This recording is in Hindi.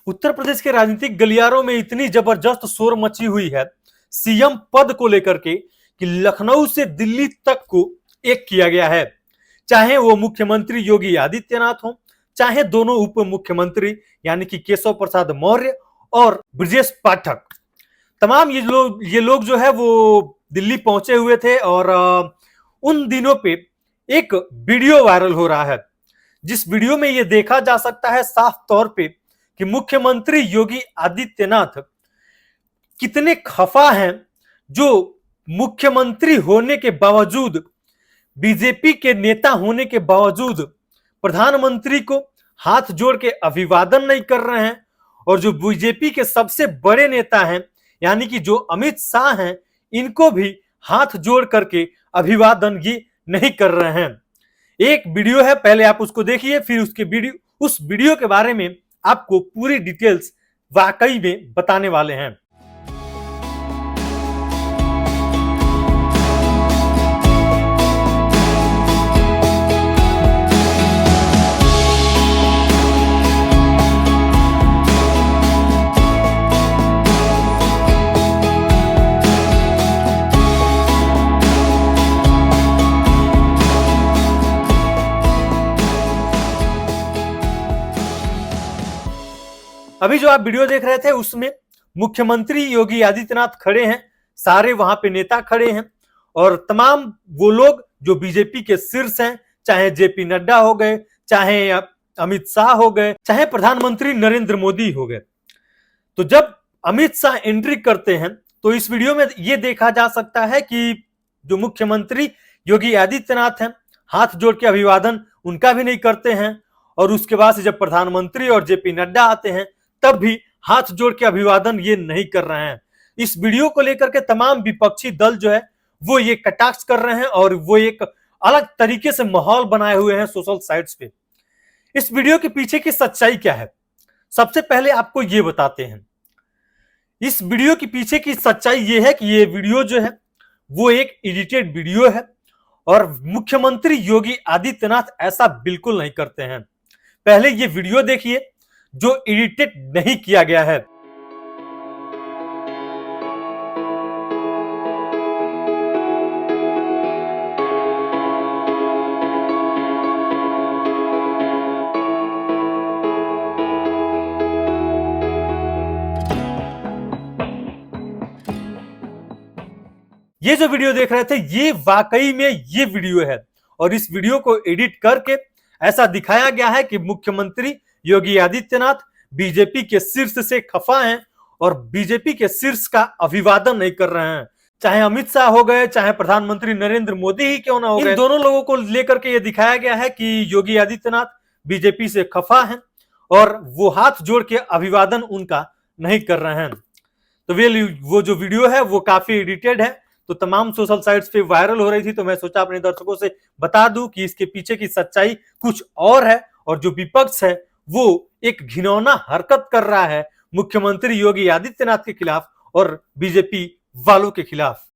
उत्तर प्रदेश के राजनीतिक गलियारों में इतनी जबरदस्त शोर मची हुई है सीएम पद को लेकर के कि लखनऊ से दिल्ली तक को एक किया गया है। चाहे वो मुख्यमंत्री योगी आदित्यनाथ हो, चाहे दोनों उप मुख्यमंत्री यानी कि केशव प्रसाद मौर्य और ब्रजेश पाठक, तमाम ये लोग जो है वो दिल्ली पहुंचे हुए थे। और उन दिनों पे एक वीडियो वायरल हो रहा है, जिस वीडियो में ये देखा जा सकता है साफ तौर पे कि मुख्यमंत्री योगी आदित्यनाथ कितने खफा हैं, जो मुख्यमंत्री होने के बावजूद, बीजेपी के नेता होने के बावजूद प्रधानमंत्री को हाथ जोड़ के अभिवादन नहीं कर रहे हैं। और जो बीजेपी के सबसे बड़े नेता हैं यानी कि जो अमित शाह हैं, इनको भी हाथ जोड़ करके अभिवादन ये नहीं कर रहे हैं। एक वीडियो है, पहले आप उसको देखिए, फिर उस वीडियो के बारे में आपको पूरी डिटेल्स वाकई में बताने वाले हैं। अभी जो आप वीडियो देख रहे थे उसमें मुख्यमंत्री योगी आदित्यनाथ खड़े हैं, सारे वहां पे नेता खड़े हैं और तमाम वो लोग जो बीजेपी के शीर्ष हैं, चाहे जेपी नड्डा हो गए, चाहे अमित शाह हो गए, चाहे प्रधानमंत्री नरेंद्र मोदी हो गए। तो जब अमित शाह एंट्री करते हैं तो इस वीडियो में यह देखा जा सकता है कि जो मुख्यमंत्री योगी आदित्यनाथ हैं, हाथ जोड़ के अभिवादन उनका भी नहीं करते हैं। और उसके बाद से जब प्रधानमंत्री और जेपी नड्डा आते हैं तब भी हाथ जोड़ के अभिवादन ये नहीं कर रहे हैं। इस वीडियो को लेकर के तमाम विपक्षी दल जो है वो ये कटाक्ष कर रहे हैं और वो एक अलग तरीके से माहौल बनाए हुए हैं सोशल साइट्स पे। इस वीडियो के पीछे की सच्चाई क्या है, सबसे पहले आपको ये बताते हैं। इस वीडियो के पीछे की सच्चाई ये है कि ये वीडियो जो है वो एक एडिटेड वीडियो है और मुख्यमंत्री योगी आदित्यनाथ ऐसा बिल्कुल नहीं करते हैं। पहले ये वीडियो देखिए जो एडिटेड नहीं किया गया है। ये जो वीडियो देख रहे थे ये वाकई में ये वीडियो है और इस वीडियो को एडिट करके ऐसा दिखाया गया है कि मुख्यमंत्री योगी आदित्यनाथ बीजेपी के शीर्ष से खफा हैं और बीजेपी के शीर्ष का अभिवादन नहीं कर रहे हैं। चाहे अमित शाह हो गए, चाहे प्रधानमंत्री नरेंद्र मोदी ही क्यों ना हो गए, इन दोनों लोगों को लेकर के यह दिखाया गया है कि योगी आदित्यनाथ बीजेपी से खफा हैं और वो हाथ जोड़ के अभिवादन उनका नहीं कर रहे हैं। तो वो जो वीडियो है वो काफी एडिटेड है, तो तमाम सोशल साइट्स पे वायरल हो रही थी। तो मैं सोचा अपने दर्शकों से बता दूं कि इसके पीछे की सच्चाई कुछ और है और जो विपक्ष है वो एक घिनौना हरकत कर रहा है मुख्यमंत्री योगी आदित्यनाथ के खिलाफ और बीजेपी वालों के खिलाफ।